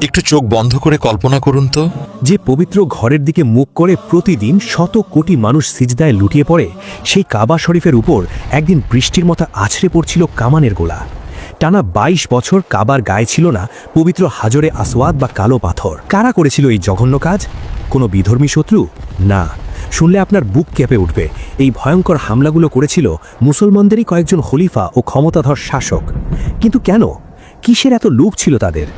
একটু চোখ বন্ধ করে কল্পনা করুন তো, যে পবিত্র ঘরের দিকে মুখ করে প্রতিদিন শত কোটি মানুষ সিজদায় লুটিয়ে পড়ে, সেই কাবা শরীফের উপর একদিন বৃষ্টির মতো আছড়ে পড়ছিল কামানের গোলা। টানা ২২ বছর কাবার গায়ে ছিল না পবিত্র হাজরে আসওয়াদ বা কালো পাথর। কারা করেছিল এই জঘন্য কাজ? কোনো বিধর্মী শত্রু? না, শুনলে আপনার বুক কেঁপে উঠবে। এই ভয়ঙ্কর হামলাগুলো করেছিল মুসলমানদেরই কয়েকজন খলিফা ও ক্ষমতাধর শাসক। কিন্তু কেন? কিসের এত লোভ ছিল তাদের?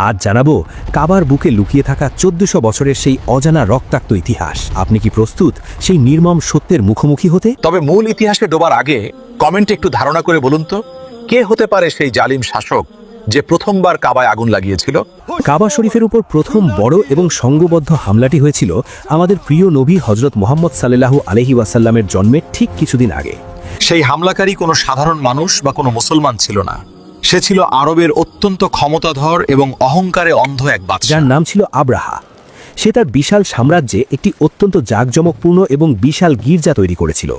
আজ জানাবো কাবার বুকে লুকিয়ে থাকা ১৪০০ বছরের সেই অজানা রক্তাক্ত ইতিহাস। আপনি কি প্রস্তুত সেই নির্মম সত্যের মুখোমুখি হতে? তবে মূল ইতিহাসে ডোবার আগে কমেন্টে একটু ধারণা করে বলুন তো, কে হতে পারে সেই জালিম শাসক যে প্রথমবার কাবায় আগুন লাগিয়েছিল? কাবা শরীফের উপর প্রথম বড় এবং সংঘবদ্ধ হামলাটি হয়েছিল আমাদের প্রিয় নবী হজরত মুহাম্মদ সাল্লাল্লাহু আলাইহি ওয়াসাল্লামের জন্মের ঠিক কিছুদিন আগে। সেই হামলাকারী কোনো সাধারণ মানুষ বা কোনো মুসলমান ছিল না। সে ছিল আরবের অত্যন্ত ক্ষমতাধর এবং অহংকারে অন্ধ এক বাদশা, যার নাম ছিল আব্রাহা। সে তার বিশাল সাম্রাজ্যে একটি অত্যন্ত জাঁকজমকপূর্ণ এবং বিশাল গির্জা তৈরি করেছিল।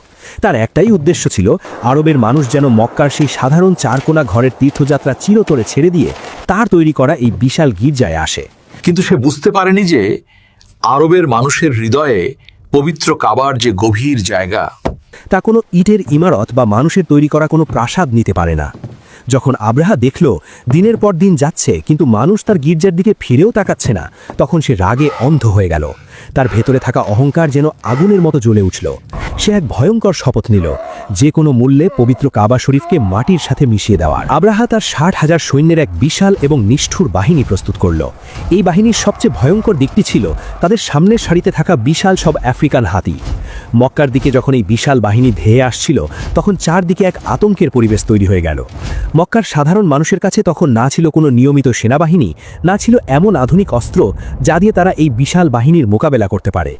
তার একটাই উদ্দেশ্য ছিল আরবের মানুষ যেন মক্কার সেই সাধারণ চারকোনা ঘরের তীর্থযাত্রা চিরতরে ছেড়ে দিয়ে তার তৈরি করা এই বিশাল গির্জায় আসে। কিন্তু সে বুঝতে পারেনি যে আরবের মানুষের হৃদয়ে পবিত্র কাবার যে গভীর জায়গা, তা কোনো ইটের ইমারত বা মানুষের তৈরি করা কোনো প্রাসাদ নিতে পারে না। যখন আব্রাহা দেখল দিনের পর দিন যাচ্ছে কিন্তু মানুষ তার গির্জার দিকে ফিরেও তাকাচ্ছে না, তখন সে রাগে অন্ধ হয়ে গেল। তার ভেতরে থাকা অহংকার যেন আগুনের মতো জ্বলে উঠল। সে এক ভয়ঙ্কর শপথ নিল, যে কোনো মূল্যে পবিত্র কাবা শরীফকে মাটির সাথে মিশিয়ে দেওয়ার। আব্রাহা তার ৬০,০০০ সৈন্যের এক বিশাল এবং নিষ্ঠুর বাহিনী প্রস্তুত করল। এই বাহিনীর সবচেয়ে ভয়ঙ্কর দিকটি ছিল তাদের সামনের সারিতে থাকা বিশাল সব আফ্রিকান হাতি। মক্কার দিকে যখন এই বিশাল বাহিনী ধেয়ে আসছিল, তখন চারদিকে এক আতঙ্কের পরিবেশ তৈরি হয়ে গেল। মক্কার সাধারণ মানুষের কাছে তখন না ছিল কোনো নিয়মিত সেনাবাহিনী, না ছিল এমন আধুনিক অস্ত্র যা দিয়ে তারা এই বিশাল বাহিনীর মোকাবেলা করতে পারে।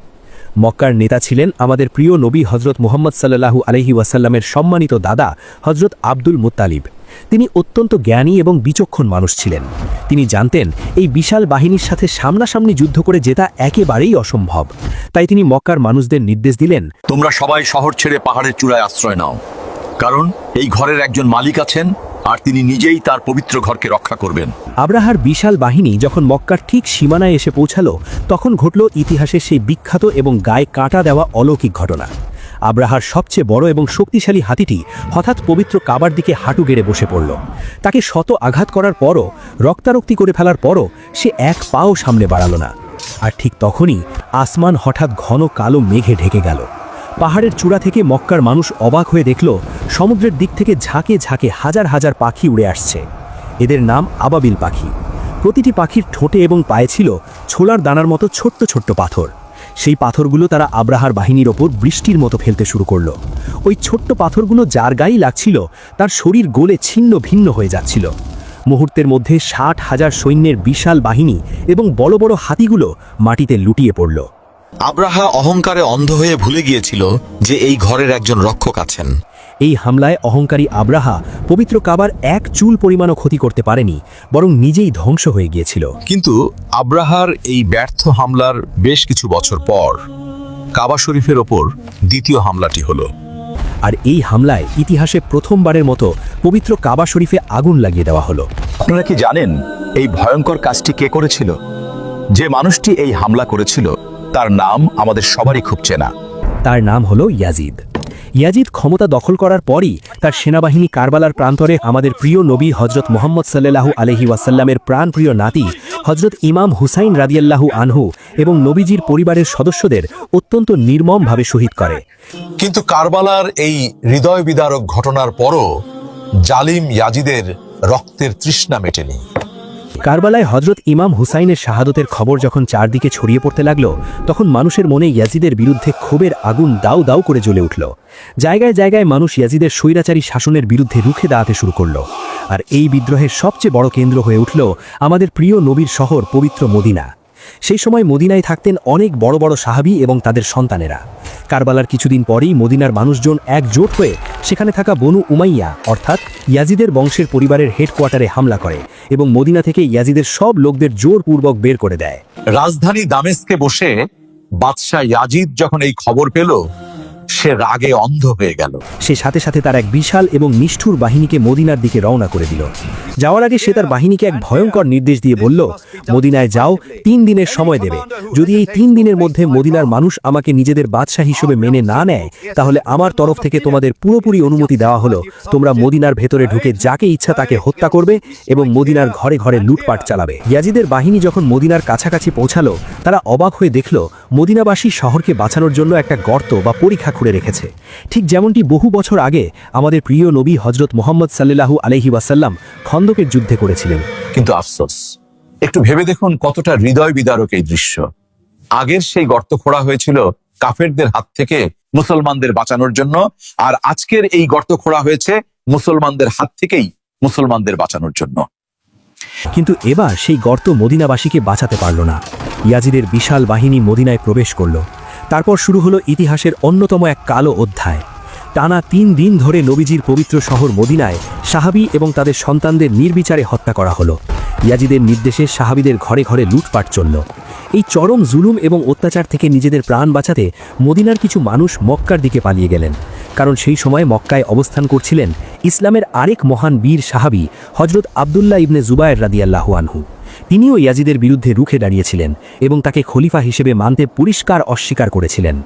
মক্কার নেতা ছিলেন আমাদের প্রিয় নবী হজরত মুহাম্মদ সাল্লাল্লাহু আলাইহি ওয়াসাল্লামের সম্মানিত দাদা হজরত আব্দুল মুত্তালিব। তিনি অত্যন্ত জ্ঞানী এবং বিচক্ষণ মানুষ ছিলেন। তিনি জানতেন এই বিশাল বাহিনীর সাথে সামনাসামনি যুদ্ধ করে জেতা একেবারেই অসম্ভব। তাই তিনি মক্কার মানুষদের নির্দেশ দিলেন, তোমরা সবাই শহর ছেড়ে পাহাড়ের চূড়ায় আশ্রয় নাও, কারণ এই ঘরের একজন মালিক আছেন আর তিনি নিজেই তার পবিত্র ঘরকে রক্ষা করবেন। আব্রাহার বিশাল বাহিনী যখন মক্কার ঠিক সীমানায় এসে পৌঁছালো, তখন ঘটল ইতিহাসের সেই বিখ্যাত এবং গায়ে কাঁটা দেওয়া অলৌকিক ঘটনা। আব্রাহার সবচেয়ে বড় এবং শক্তিশালী হাতিটি হঠাৎ পবিত্র কাবার দিকে হাঁটু গেড়ে বসে পড়ল। তাকে শত আঘাত করার পরও, রক্তারক্তি করে ফেলার পরও সে এক পাও সামনে বাড়ালো না। আর ঠিক তখনই আসমান হঠাৎ ঘন কালো মেঘে ঢেকে গেল। পাহাড়ের চূড়া থেকে মক্কার মানুষ অবাক হয়ে দেখল সমুদ্রের দিক থেকে ঝাঁকে ঝাঁকে হাজার হাজার পাখি উড়ে আসছে। এদের নাম আবাবিল পাখি। প্রতিটি পাখির ঠোঁটে এবং পায়ে ছিল ছোলার দানার মতো ছোট্ট ছোট্ট পাথর। সেই পাথরগুলো তারা আব্রাহার বাহিনীর ওপর বৃষ্টির মতো ফেলতে শুরু করলো। ওই ছোট্ট পাথরগুলো যার গায়েই লাগছিল তার শরীর গলে ছিন্ন ভিন্ন হয়ে যাচ্ছিল। মুহূর্তের মধ্যে ৬০,০০০ সৈন্যের বিশাল বাহিনী এবং বড় বড় হাতিগুলো মাটিতে লুটিয়ে পড়ল। আব্রাহা অহংকারে অন্ধ হয়ে ভুলে গিয়েছিল যে এই ঘরের একজন রক্ষক আছেন। এই হামলায় অহংকারী আব্রাহা পবিত্র কাবার এক চুল পরিমাণও ক্ষতি করতে পারেনি, বরং নিজেই ধ্বংস হয়ে গিয়েছিল। কিন্তু আব্রাহার এই ব্যর্থ হামলার বেশ কিছু বছর পর কাবা শরীফের ওপর দ্বিতীয় হামলাটি হলো। আর এই হামলায় ইতিহাসে প্রথমবারের মতো পবিত্র কাবা শরীফে আগুন লাগিয়ে দেওয়া হলো। আপনারা কি জানেন এই ভয়ঙ্কর কাজটি কে করেছিল? যে মানুষটি এই হামলা করেছিল তার নাম আমাদের সবারই খুব চেনা। তার নাম হলো ইয়াজিদ। ইয়াজিদ ক্ষমতা দখল করার পরই তার সেনাবাহিনী কারবালার প্রান্তরে আমাদের প্রিয় নবী হজরত মুহাম্মদ সাল্লাল্লাহু আলাইহি ওয়াসাল্লামের প্রাণপ্রিয় নাতি হজরত ইমাম হুসাইন রাদিয়াল্লাহু আনহু এবং নবীজির পরিবারের সদস্যদের অত্যন্ত নির্মমভাবে শহীদ করে। কিন্তু কারবালার এই হৃদয় বিদারক ঘটনার পরও জালিম ইয়াজিদের রক্তের তৃষ্ণা মেটেনি। কারবালায় হজরত ইমাম হুসাইনের শাহাদতের খবর যখন চারদিকে ছড়িয়ে পড়তে লাগলো, তখন মানুষের মনে ইয়াজিদের বিরুদ্ধে ক্ষোভের আগুন দাউ দাউ করে জ্বলে উঠল। জায়গায় জায়গায় মানুষ ইয়াজিদের স্বৈরাচারী শাসনের বিরুদ্ধে রুখে দাঁড়াতে শুরু করল। আর এই বিদ্রোহের সবচেয়ে বড় কেন্দ্র হয়ে উঠল আমাদের প্রিয় নবীর শহর পবিত্র মদিনা। সেই সময় মদিনায় থাকতেন অনেক বড় বড় সাহাবী এবং তাদের সন্তানেরা। কারবালার কিছুদিন পরেই মদিনার মানুষজন একজোট হয়ে সেখানে থাকা বনু উমাইয়া অর্থাৎ ইয়াজিদের বংশের পরিবারের হেডকোয়ার্টারে হামলা করে এবং মদিনা থেকে ইয়াজিদের সব লোকদের জোরপূর্বক বের করে দেয়। রাজধানী দামেস্কে বসে বাদশাহ ইয়াজিদ যখন এই খবর পেল সে রাগে অন্ধ হয়ে গেল। সে সাথে সাথে তার এক বিশাল এবং নিষ্ঠুর বাহিনীকে মদিনার দিকে রওনা করে দিল। যাওয়ার আগে সে তার বাহিনীকে এক ভয়ঙ্কর নির্দেশ দিয়ে বলল, মদিনায় যাও, 3 দিনের সময় দেবে। যদি এই 3 দিনের মধ্যে মদিনার মানুষ আমাকে নিজেদের বাদশাহ হিসেবে মেনে না নেয়, তাহলে আমার তরফ থেকে তোমাদের পুরোপুরি অনুমতি দেওয়া হলো, তোমরা মদিনার ভেতরে ঢুকে যাকে ইচ্ছা তাকে হত্যা করবে এবং মদিনার ঘরে ঘরে লুটপাট চালাবে। ইয়াজিদের বাহিনী যখন মদিনার কাছাকাছি পৌঁছালো, তারা অবাক হয়ে দেখল মদিনাবাসী শহরকে বাঁচানোর জন্য একটা গর্ত বা পরিখা খুঁড়ে রেখেছে, ঠিক যেমনটি বহু বছর আগে আমাদের প্রিয় নবী হজরত মুহাম্মদ সাল্লাল্লাহু আলাইহি ওয়াসাল্লাম খন্দকের যুদ্ধে করেছিলেন। কিন্তু আফসোস, একটু ভেবে দেখুন কতটা হৃদয় বিদারক এই দৃশ্য। আগের সেই গর্ত খোঁড়া হয়েছিল কাফেরদের হাত থেকে মুসলমানদের বাঁচানোর জন্য, আর আজকের এই গর্ত খোঁড়া হয়েছে মুসলমানদের হাত থেকেই মুসলমানদের বাঁচানোর জন্য। কিন্তু এবার সেই গর্ত মদিনাবাসীকে বাঁচাতে পারল না। ইয়াজিদের বিশাল বাহিনী মদিনায় প্রবেশ করল। তারপর শুরু হলো ইতিহাসের অন্যতম এক কালো অধ্যায়। টানা 3 দিন ধরে নবীজির পবিত্র শহর মদিনায় সাহাবী এবং তাদের সন্তানদের নির্বিচারে হত্যা করা হলো। ইয়াজিদের নির্দেশে সাহাবীদের ঘরে ঘরে লুটপাট চলল। এই চরম জুলুম এবং অত্যাচার থেকে নিজেদের প্রাণ বাঁচাতে মদিনার কিছু মানুষ মক্কার দিকে পালিয়ে গেলেন, কারণ সেই সময় মক্কায় অবস্থান করছিলেন ইসলামের আরেক মহান বীর সাহাবী হজরত আবদুল্লাহ ইবনে জুবায়ের রাদিয়াল্লাহু আনহু। তিনিও ইয়াজিদের বিরুদ্ধে রুখে দাঁড়িয়েছিলেন এবং তাকে খলিফা হিসেবে মানতে পরিষ্কার অস্বীকার করেছিলেন।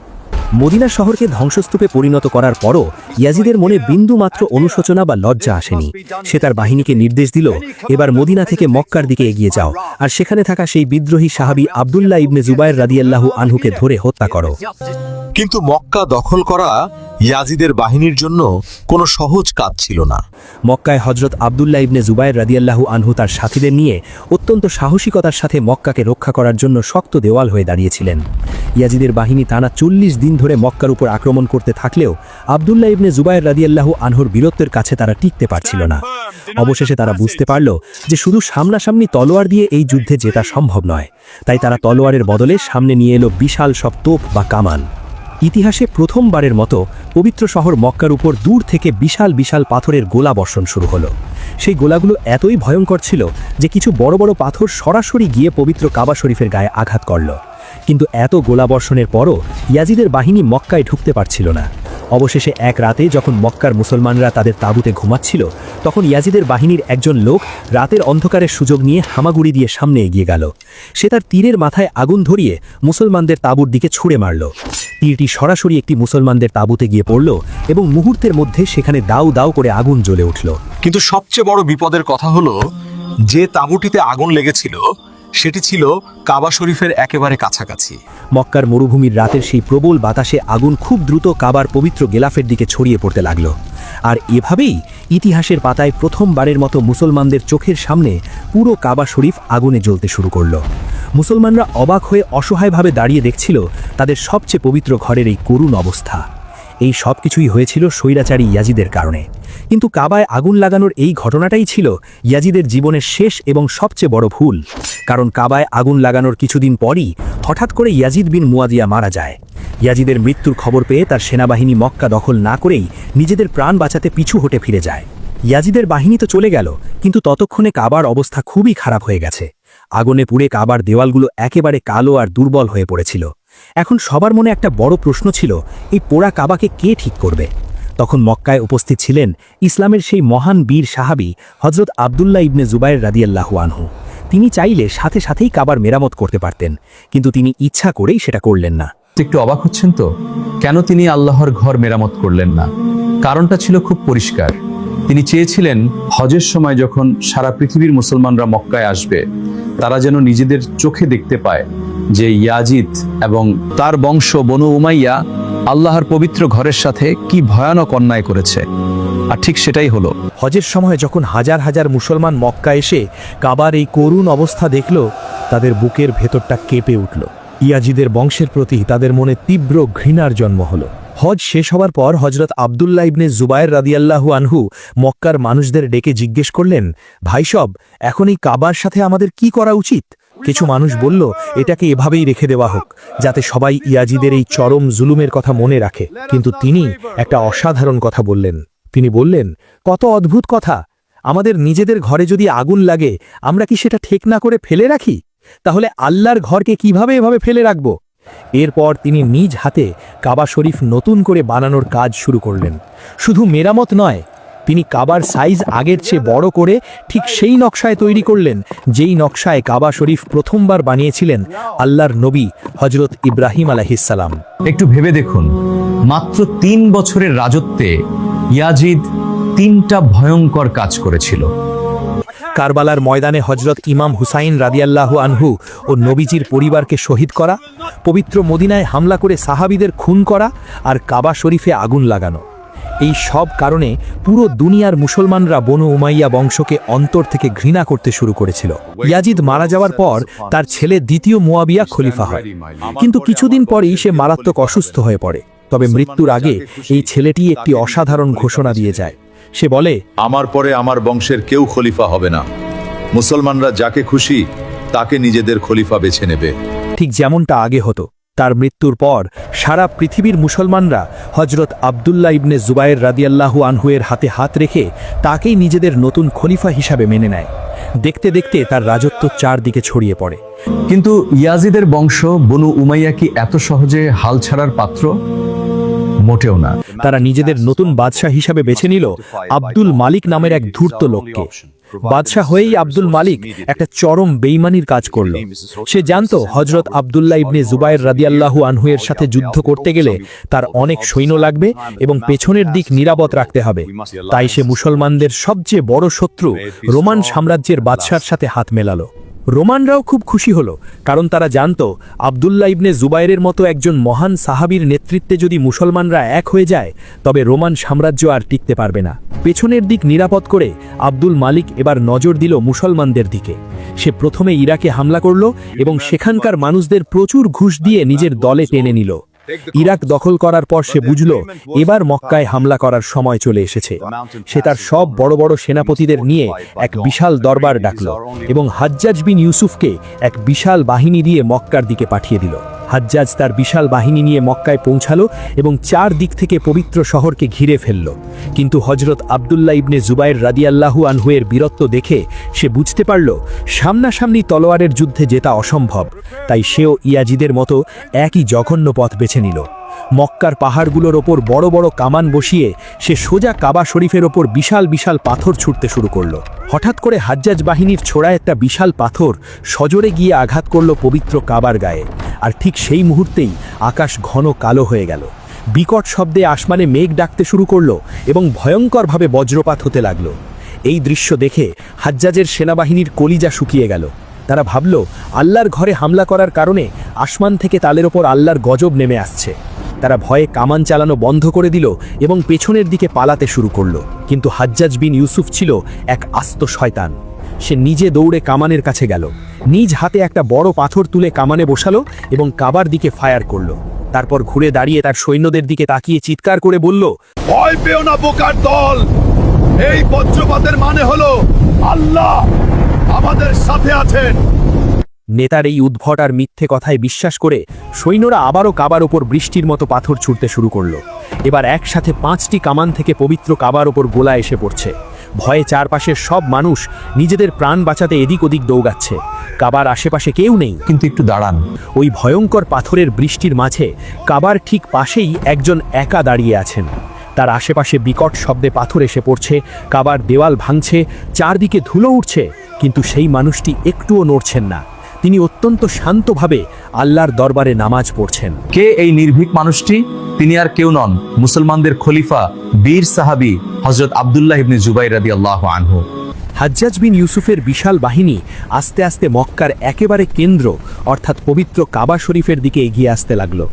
মদিনা শহরকে ধ্বংসস্তূপে পরিণত করার পরও ইয়াজিদের মনে বিন্দুমাত্র অনুশোচনা বা লজ্জা আসেনি। সে তার বাহিনীকে নির্দেশ দিল, এবার মদিনা থেকে মক্কার দিকে এগিয়ে যাও, আর সেখানে থাকা সেই বিদ্রোহী সাহাবী আবদুল্লাহ ইবনে জুবায়ের রাদিয়াল্লাহু আনহুকে ধরে হত্যা করো। কিন্তু মক্কা দখল করা ইয়াজিদের বাহিনীর জন্য কোনো সহজ কাজ ছিল না। মক্কায় হজরত আবদুল্লাহ ইবনে জুবায়ের রাদিয়াল্লাহু আনহু তার সাথীদের নিয়ে অত্যন্ত সাহসিকতার সাথে মক্কাকে রক্ষা করার জন্য শক্ত দেওয়াল হয়ে দাঁড়িয়েছিলেন। ইয়াজিদের বাহিনী টানা 40 দিন ধরে মক্কার উপর আক্রমণ করতে থাকলেও আবদুল্লাহ ইবনে জুবায়ের রাদিয়াল্লাহু আনহুর বীরত্বের কাছে তারা টিকতে পারছিল না। অবশেষে তারা বুঝতে পারল যে শুধু সামনাসামনি তলোয়ার দিয়ে এই যুদ্ধে জেতা সম্ভব নয়, তাই তারা তলোয়ারের বদলে সামনে নিয়ে এলো বিশাল সব তোপ বা কামান। ইতিহাসে প্রথমবারের মতো পবিত্র শহর মক্কার উপর দূর থেকে বিশাল বিশাল পাথরের গোলা বর্ষণ শুরু হলো। সেই গোলাগুলো এতই ভয়ঙ্কর ছিল যে কিছু বড় বড় পাথর সরাসরি গিয়ে পবিত্র কাবা শরীফের গায়ে আঘাত করল। কিন্তু এত গোলা বর্ষণের পরও ইয়াজিদের বাহিনী মক্কায় ঢুকতে পারছিল না। অবশেষে এক রাতে যখন মক্কার মুসলমানরা তাদের তাঁবুতে ঘুমাচ্ছিল, তখন ইয়াজিদের বাহিনীর একজন লোক রাতের অন্ধকারের সুযোগ নিয়ে হামাগুড়ি দিয়ে সামনে এগিয়ে গেল। সে তার তীরের মাথায় আগুন ধরিয়ে মুসলমানদের তাঁবুর দিকে ছুঁড়ে মারল। তীরটি সরাসরি একটি মুসলমানদের তাঁবুতে গিয়ে পড়ল এবং মুহূর্তের মধ্যে সেখানে দাউ দাউ করে আগুন জ্বলে উঠল। কিন্তু সবচেয়ে বড় বিপদের কথা হলো, যে তাঁবুটিতে আগুন লেগেছিল সেটি ছিল কাবা শরীফের একেবারে কাছাকাছি। মক্কার মরুভূমির রাতের সেই প্রবল বাতাসে আগুন খুব দ্রুত কাবার পবিত্র গেলাফের দিকে ছড়িয়ে পড়তে লাগল। আর এভাবেই ইতিহাসের পাতায় প্রথমবারের মতো মুসলমানদের চোখের সামনে পুরো কাবা শরীফ আগুনে জ্বলতে শুরু করল। মুসলমানরা অবাক হয়ে অসহায়ভাবে দাঁড়িয়ে দেখছিল তাদের সবচেয়ে পবিত্র ঘরের এই করুণ অবস্থা। এই সব কিছুই হয়েছিল স্বৈরাচারী ইয়াজিদের কারণে। কিন্তু কাবায় আগুন লাগানোর এই ঘটনাটাই ছিল ইয়াজিদের জীবনের শেষ এবং সবচেয়ে বড় ভুল। কারণ কাবায় আগুন লাগানোর কিছুদিন পরই হঠাৎ করে ইয়াজিদ বিন মুয়াদিয়া মারা যায়। ইয়াজিদের মৃত্যুর খবর পেয়ে তার সেনাবাহিনী মক্কা দখল না করেই নিজেদের প্রাণ বাঁচাতে পিছু হটে ফিরে যায়। ইয়াজিদের বাহিনী তো চলে গেল, কিন্তু ততক্ষণে কাবার অবস্থা খুবই খারাপ হয়ে গেছে। আগুনে পুড়ে কাবার দেওয়ালগুলো একেবারে কালো আর দুর্বল হয়ে পড়েছিল। এখন সবার মনে একটা বড় প্রশ্ন ছিল, এই পোড়া কাবাকে কে ঠিক করবে? তখন মক্কায় উপস্থিত ছিলেন ইসলামের সেই মহান বীর সাহাবী হজরত আবদুল্লাহ ইবনে জুবায়ের রাদিয়াল্লাহু আনহু। তিনি চাইলে সাথে সাথেই কাবার মেরামত করতে পারতেন, কিন্তু তিনি ইচ্ছা করেই সেটা করলেন না। একটু অবাক হচ্ছেন তো, কেন তিনি আল্লাহর ঘর মেরামত করলেন না? কারণটা ছিল খুব পরিষ্কার। তিনি চেয়েছিলেন হজের সময় যখন সারা পৃথিবীর মুসলমানরা মক্কায় আসবে, তারা যেন নিজেদের চোখে দেখতে পায় যে ইয়াজিদ এবং তার বংশ বনু উমাইয়া আল্লাহর পবিত্র ঘরের সাথে কি ভয়ানক অন্যায় করেছে। আর ঠিক সেটাই হলো। হজের সময় যখন হাজার হাজার মুসলমান মক্কা এসে কাবার এই করুণ অবস্থা দেখল, তাদের বুকের ভেতরটা কেঁপে উঠল। ইয়াজিদের বংশের প্রতি তাদের মনে তীব্র ঘৃণার জন্ম হলো। হজ শেষ হওয়ার পর হজরত আবদুল্লাহ ইবনে জুবায়ের রাদিয়াল্লাহু আনহু মক্কার মানুষদের ডেকে জিজ্ঞেস করলেন, ভাইসব, এখন এই কাবার সাথে আমাদের কি করা উচিত? কিছু মানুষ বলল, এটাকে এভাবেই রেখে দেওয়া হোক, যাতে সবাই ইয়াজিদের এই চরম জুলুমের কথা মনে রাখে। কিন্তু তিনি একটা অসাধারণ কথা বললেন। তিনি বললেন, কত অদ্ভুত কথা! আমাদের নিজেদের ঘরে যদি আগুন লাগে, আমরা কি সেটা ঠিক না করে ফেলে রাখি? তাহলে আল্লাহর ঘরকে কিভাবে এভাবে ফেলে রাখব? এরপর তিনি নিজ হাতে কাবা শরীফ নতুন করে বানানোর কাজ শুরু করলেন। শুধু মেরামত নয়, তিনি কাবার সাইজ আগের চেয়ে বড় করে ঠিক সেই নকশায় তৈরি করলেন যেই নকশায় কাবা শরীফ প্রথমবার বানিয়েছিলেন আল্লাহর নবী হজরত ইব্রাহিম আলাইহিসসালাম। একটু ভেবে দেখুন, মাত্র 3 বছরের রাজত্বে ইয়াজিদ 3টা ভয়ঙ্কর কাজ করেছিল। কারবালার ময়দানে হজরত ইমাম হুসাইন রাদিয়াল্লাহু আনহু ও নবীজির পরিবারকে শহীদ করা, পবিত্র মদিনায় হামলা করে সাহাবীদের খুন করা, আর কাবা শরীফে আগুন লাগানো। এই সব কারণে পুরো দুনিয়ার মুসলমানরা বনু উমাইয়া বংশকে অন্তর থেকে ঘৃণা করতে শুরু করেছিল। ইয়াজিদ মারা যাওয়ার পর তার ছেলে দ্বিতীয় মুয়াবিয়া খলিফা হয়, কিন্তু কিছুদিন পরেই সে মারাত্মক অসুস্থ হয়ে পড়ে। তবে মৃত্যুর আগে এই ছেলেটি একটি অসাধারণ ঘোষণা দিয়ে যায়। সে বলে, আমার পরে আমার বংশের কেউ খলিফা হবে না। মুসলমানরা যাকে খুশি তাকে নিজেদের খলিফা বেছে নেবে। ঠিক যেমনটা আগে হতো। তার মৃত্যুর পর সারা পৃথিবীর মুসলমানরা হজরত আবদুল্লাহ ইবনে জুবায়ের রাদিয়াল্লাহু আনহুয়ের হাতে হাত রেখে তাকেই নিজেদের নতুন খলিফা হিসাবে মেনে নেয়। দেখতে দেখতে তার রাজত্ব চারদিকে ছড়িয়ে পড়ে। কিন্তু ইয়াজিদের বংশ বনু উমাইয়া কি এত সহজে হাল ছাড়ার পাত্র? মোটেও না। তারা নিজেদের নতুন বাদশাহ হিসাবে বেছে নিল আব্দুল মালিক নামের এক ধূর্ত লোককে। বাদশাহ হয়েই আব্দুল মালিক একটা চরম বেইমানির কাজ করল। সে জানতো হজরত আবদুল্লাহ ইবনে জুবায়ের রাদিয়াল্লাহু আনহুয়ের সাথে যুদ্ধ করতে গেলে তার অনেক সৈন্য লাগবে এবং পেছনের দিক নিরাপদ রাখতে হবে। তাই সে মুসলমানদের সবচেয়ে বড় শত্রু রোমান সাম্রাজ্যের বাদশার সাথে হাত মেলালো। রোমানরাও খুব খুশি হলো, কারণ তারা জানতো আবদুল্লাহ ইবনে জুবায়েরের মতো একজন মহান সাহাবীর নেতৃত্বে যদি মুসলমানরা এক হয়ে যায় তবে রোমান সাম্রাজ্য আর টিকতে পারবে না। পেছনের দিক নিরাপদ করে আব্দুল মালিক এবার নজর দিল মুসলমানদের দিকে। সে প্রথমে ইরাকে হামলা করল এবং সেখানকার মানুষদের প্রচুর ঘুষ দিয়ে নিজের দলে টেনে নিল। ইরাক দখল করার পর সে বুঝল এবার মক্কায় হামলা করার সময় চলে এসেছে। সে তার সব বড় বড় সেনাপতিদের নিয়ে এক বিশাল দরবার ডাকল এবং হাজ্জাজ বিন ইউসুফকে এক বিশাল বাহিনী দিয়ে মক্কার দিকে পাঠিয়ে দিল। হাজ্জাজ তার বিশাল বাহিনী নিয়ে মক্কায় পৌঁছালো এবং 4 দিক থেকে পবিত্র শহরকে ঘিরে ফেলল। কিন্তু হজরত আবদুল্লাহ ইবনে জুবায়ের রাদিয়াল্লাহু আনহুয়ের বীরত্ব দেখে সে বুঝতে পারল সামনাসামনি তলোয়ারের যুদ্ধে জেতা অসম্ভব। তাই সেও ইয়াজিদের মতো একই জঘন্য পথ বেছে নিল। মক্কার পাহাড়গুলোর ওপর বড় বড় কামান বসিয়ে সে সোজা কাবা শরীফের ওপর বিশাল বিশাল পাথর ছুটতে শুরু করল। হঠাৎ করে হাজ্জাজ বাহিনীর ছোড়া একটা বিশাল পাথর সজোরে গিয়ে আঘাত করল পবিত্র কাবার গায়ে। আর ঠিক সেই মুহূর্তেই আকাশ ঘন কালো হয়ে গেল। বিকট শব্দে আসমানে মেঘ ডাকতে শুরু করল এবং ভয়ঙ্করভাবে বজ্রপাত হতে লাগল। এই দৃশ্য দেখে হাজ্জাজের সেনাবাহিনীর কলিজা শুকিয়ে গেল। তারা ভাবল আল্লাহর ঘরে হামলা করার কারণে আসমান থেকে তাদের ওপর আল্লাহর গজব নেমে আসছে। তারা ভয়ে কামান চালানো বন্ধ করে দিল এবং পেছনের দিকে পালাতে শুরু করল। কিন্তু হাজ্জাজ বিন ইউসুফ ছিল এক আস্ত শয়তান। সে নিজে দৌড়ে কামানের কাছে গেল, নিজ হাতে একটা বড় পাথর তুলে কামানে বসালো এবং কাবার দিকে ফায়ার করল। তারপর ঘুরে দাঁড়িয়ে তার সৈন্যদের দিকে তাকিয়ে চিৎকার করে বলল, ভয় পেও না বোকার দল, এই বজ্রপাতের মানে হলো আল্লাহ আমাদের সাথে আছেন। নেতার এই উদ্ভট আর মিথ্যে কথায় বিশ্বাস করে সৈন্যরা আবারও কাবার ওপর বৃষ্টির মতো পাথর ছুটতে শুরু করল। এবার একসাথে 5টি কামান থেকে পবিত্র কাবার ওপর গোলা এসে পড়ছে। ভয়ে চারপাশের সব মানুষ নিজেদের প্রাণ বাঁচাতে এদিক ওদিক দৌড়াচ্ছে। কাবার আশেপাশে কেউ নেই। কিন্তু একটু দাঁড়ান, ওই ভয়ঙ্কর পাথরের বৃষ্টির মাঝে কাবার ঠিক পাশেই একজন একা দাঁড়িয়ে আছেন। তার আশেপাশে বিকট শব্দে পাথর এসে পড়ছে, কাবার দেওয়াল ভাঙছে, চারদিকে ধুলো উঠছে, কিন্তু সেই মানুষটি একটুও নড়ছেন না। তিনি অত্যন্ত শান্তভাবে আল্লাহর দরবারে নামাজ পড়ছেন। কে এই নির্ভীক মানুষটি? তিনি আর কেউ নন, মুসলমানদের খলিফা বীর সাহাবী হযরত আব্দুল্লাহ ইবনে জুবাইর রাদিয়াল্লাহু আনহু। হাজ্জাজ বিন ইউসুফের বিশাল বাহিনী আস্তে আস্তে মক্কার একেবারে কেন্দ্র অর্থাৎ পবিত্র কাবা শরীফের দিকে এগিয়ে আসতে লাগলো।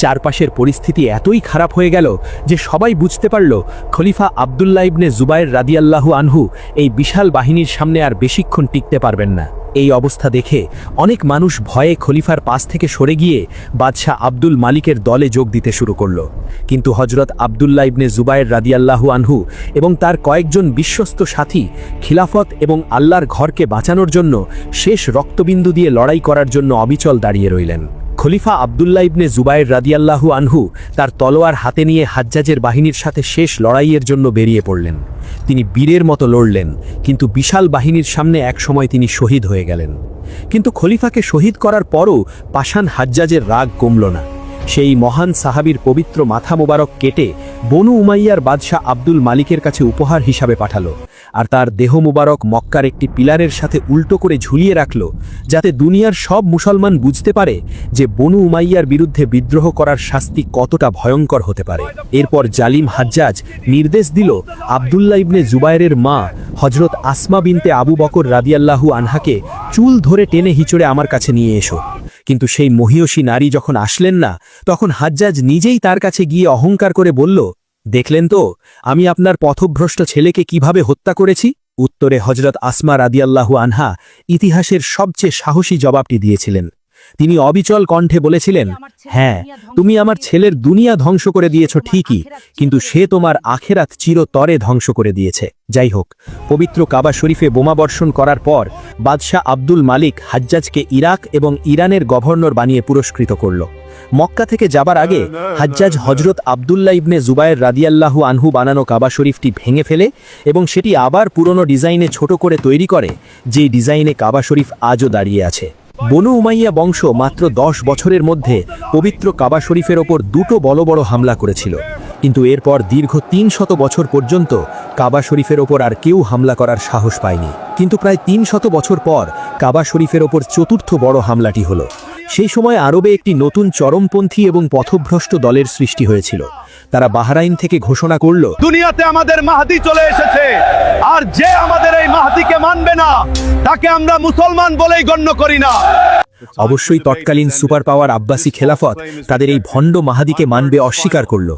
চারপাশের পরিস্থিতি এতই খারাপ হয়ে গেল যে সবাই বুঝতে পারল খলিফা আব্দুল্লাহ ইবনে জুবাইর রাদিয়াল্লাহু আনহু এই বিশাল বাহিনীর সামনে আর বেশিক্ষণ টিকতে পারবেন না। এই অবস্থা দেখে অনেক মানুষ ভয়ে খলিফার পাশ থেকে সরে গিয়ে বাদশাহ আব্দুল মালিকের দলে যোগ দিতে শুরু করল। কিন্তু হজরত আব্দুল্লাহ ইবনে জুবাইর রাদিয়াল্লাহু আনহু এবং তার কয়েকজন বিশ্বস্ত সাথী খিলাফত এবং আল্লাহর ঘরকে বাঁচানোর জন্য শেষ রক্তবিন্দু দিয়ে লড়াই করার জন্য অবিচল দাঁড়িয়ে রইলেন। খলিফা আবদুল্লাহ ইবনে জুবায়ের রাদিয়াল্লাহু আনহু তার তলোয়ার হাতে নিয়ে হাজ্জাজের বাহিনীর সাথে শেষ লড়াইয়ের জন্য বেরিয়ে পড়লেন। তিনি বীরের মতো লড়লেন, কিন্তু বিশাল বাহিনীর সামনে একসময় তিনি শহীদ হয়ে গেলেন। কিন্তু খলিফাকে শহীদ করার পরও পাষাণ হাজ্জাজের রাগ কমল না। সেই মহান সাহাবীর পবিত্র মাথা মোবারক কেটে বনু উমাইয়ার বাদশাহ আব্দুল মালিকের কাছে উপহার হিসাবে পাঠালো, আর তার দেহ মোবারক মক্কার একটি পিলারের সাথে উল্টো করে ঝুলিয়ে রাখল, যাতে দুনিয়ার সব মুসলমান বুঝতে পারে যে বনু উমাইয়ার বিরুদ্ধে বিদ্রোহ করার শাস্তি কতটা ভয়ঙ্কর হতে পারে। এরপর জালিম হাজ্জাজ নির্দেশ দিল আবদুল্লাহ ইবনে জুবায়েরের মা হজরত আসমা বিনতে আবু বকর রাদিয়াল্লাহু আনহাকে চুল ধরে টেনে হিচড়ে আমার কাছে নিয়ে এসো। কিন্তু সেই মহিয়সী নারী যখন আসলেন না, তখন হাজ্জাজ নিজেই তার কাছে গিয়ে অহংকার করে বলল, দেখলেন তো আমি আপনার পথভ্রষ্ট ছেলেকে কিভাবে হত্যা করেছি? উত্তরে হজরত আসমা রাদিয়াল্লাহু আনহা ইতিহাসের সবচেয়ে সাহসী জবাবটি দিয়েছিলেন। তিনি অবিচল কণ্ঠে বলেছিলেন, হ্যাঁ, তুমি আমার ছেলের দুনিয়া ধ্বংস করে দিয়েছ ঠিকই, কিন্তু সে তোমার আখেরাত চিরতরে ধ্বংস করে দিয়েছে। যাই হোক, পবিত্র কাবা শরীফে বোমাবর্ষণ করার পর বাদশাহ আব্দুল মালিক হাজ্জাজকে ইরাক এবং ইরানের গভর্নর বানিয়ে পুরস্কৃত করল। মক্কা থেকে যাবার আগে হাজ্জাজ হজরত আবদুল্লাহ ইবনে জুবায়ের রাদিয়াল্লাহু আনহু বানানো কাবা শরীফটি ভেঙে ফেলে এবং সেটি আবার পুরনো ডিজাইনে ছোট করে তৈরি করে, যেই ডিজাইনে কাবা শরীফ আজও দাঁড়িয়ে আছে। বনু উমাইয়া বংশ মাত্র 10 বছরের মধ্যে পবিত্র কাবা শরীফের ওপর দুটো বড় বড় হামলা করেছিল, কিন্তু এরপর দীর্ঘ 300 বছর পর্যন্ত কাবা শরীফের ওপর আর কেউ হামলা করার সাহস পায়নি। কিন্তু প্রায় 300 বছর পর কাবা শরীফের ওপর চতুর্থ বড় হামলাটি হলো। সেই সময় আরবে একটি নতুন চরমপন্থী এবং পথভ্রষ্ট দলের সৃষ্টি হয়েছিল। তারা বাহরাইন থেকে ঘোষণা করল, দুনিয়াতে আমাদের মাহদি চলে এসেছে, আর যে আমাদের এই মাহদিকে মানবে না তাকে আমরা মুসলমান বলেই গণ্য করি না। অবশ্যই তৎকালীন সুপার পাওয়ার আব্বাসি খেলাফত তাদের এই ভণ্ড মাহাদিকে মানবে অস্বীকার করল।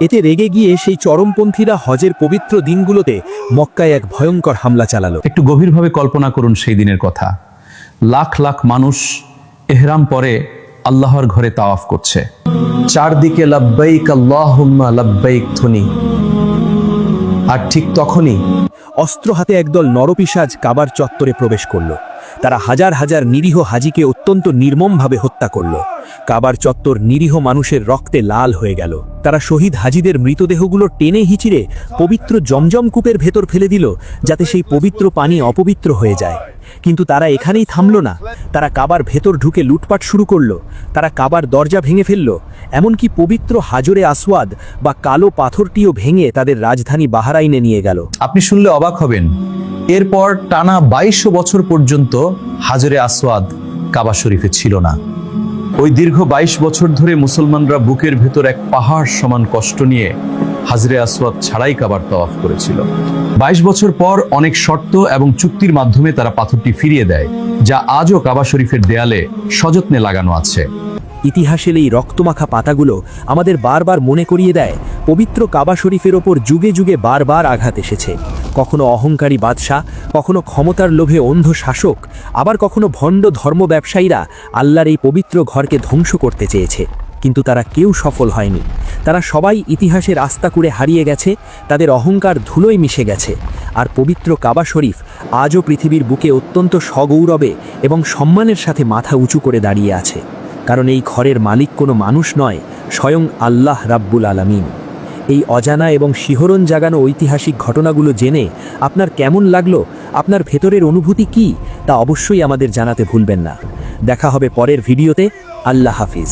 এতে রেগে গিয়ে সেই চরমপন্থীরা হজের পবিত্র দিনগুলোতে মক্কায় এক ভয়ঙ্কর হামলা চালালো। একটু গভীরভাবে কল্পনা করুন সেই দিনের কথা। লাখ লাখ মানুষ এহরাম পরে আল্লাহর ঘরে তাওয়াফ করছে, চারদিকে লাব্বাইক আল্লাহুম্মা লাব্বাইক ধ্বনি। আর ঠিক তখনই অস্ত্র হাতে একদল নরপিশাচ কাবার চত্বরে প্রবেশ করল। তারা হাজার হাজার নিরীহ হাজিকে অত্যন্ত নির্মমভাবে হত্যা করল। কাবার চত্বর নিরীহ মানুষের রক্তে লাল হয়ে গেল। তারা শহীদ হাজিদের মৃতদেহগুলো টেনে হিচিড়ে পবিত্র জমজম কূপের ভেতর ফেলে দিল, যাতে সেই পবিত্র পানি অপবিত্র হয়ে যায়। কিন্তু তারা এখানেই থামল না। তারা কাবার ভেতর ঢুকে লুটপাট শুরু করল। তারা কাবার দরজা ভেঙে ফেলল, এমনকি পবিত্র হাজরে আসওয়াদ বা কালো পাথরটিও ভেঙে তাদের রাজধানী বাহরাইনে নিয়ে গেল। আপনি শুনলে অবাক হবেন, এরপর টানা 2200 বছর পর্যন্ত হাজরে আসওয়াদ কাবা শরীফে ছিল না। ওই দীর্ঘ 22 বছর ধরে মুসলমানরা বুকের ভেতর এক পাহাড় সমান কষ্ট নিয়ে হাজরে আসওয়াদ ছাড়াই কাবার তাওয়াফ করেছিল। 22 বছর পর অনেক শর্ত এবং চুক্তির মাধ্যমে তারা পাথরটি ফিরিয়ে দেয়, যা আজও কাবা শরীফের দেয়ালে সযত্নে লাগানো আছে। ইতিহাসের এই রক্তমাখা পাতাগুলো আমাদের বারবার মনে করিয়ে দেয়, পবিত্র কাবা শরীফের ওপর যুগে যুগে বারবার আঘাত এসেছে। কখনো অহংকারী বাদশাহ, কখনো ক্ষমতার লোভে অন্ধ শাসক, আবার কখনো ভণ্ড ধর্ম ব্যবসায়ীরা আল্লাহর এই পবিত্র ঘরকে ধ্বংস করতে চেয়েছে, কিন্তু তারা কেউ সফল হয়নি। তারা সবাই ইতিহাসের আস্তাকুড়ে হারিয়ে গেছে, তাদের অহংকার ধুলোয় মিশে গেছে। আর পবিত্র কাবা শরীফ আজও পৃথিবীর বুকে অত্যন্ত সগৌরবে এবং সম্মানের সাথে মাথা উঁচু করে দাঁড়িয়ে আছে, কারণ এই ঘরের মালিক কোনো মানুষ নয়, স্বয়ং আল্লাহ রাব্বুল আলামিন। এই অজানা এবং শিহরণ জাগানো ঐতিহাসিক ঘটনাগুলো জেনে আপনার কেমন লাগলো, আপনার ভেতরের অনুভূতি কি, তা অবশ্যই আমাদের জানাতে ভুলবেন না। দেখা হবে পরের ভিডিওতে। আল্লাহ হাফিজ।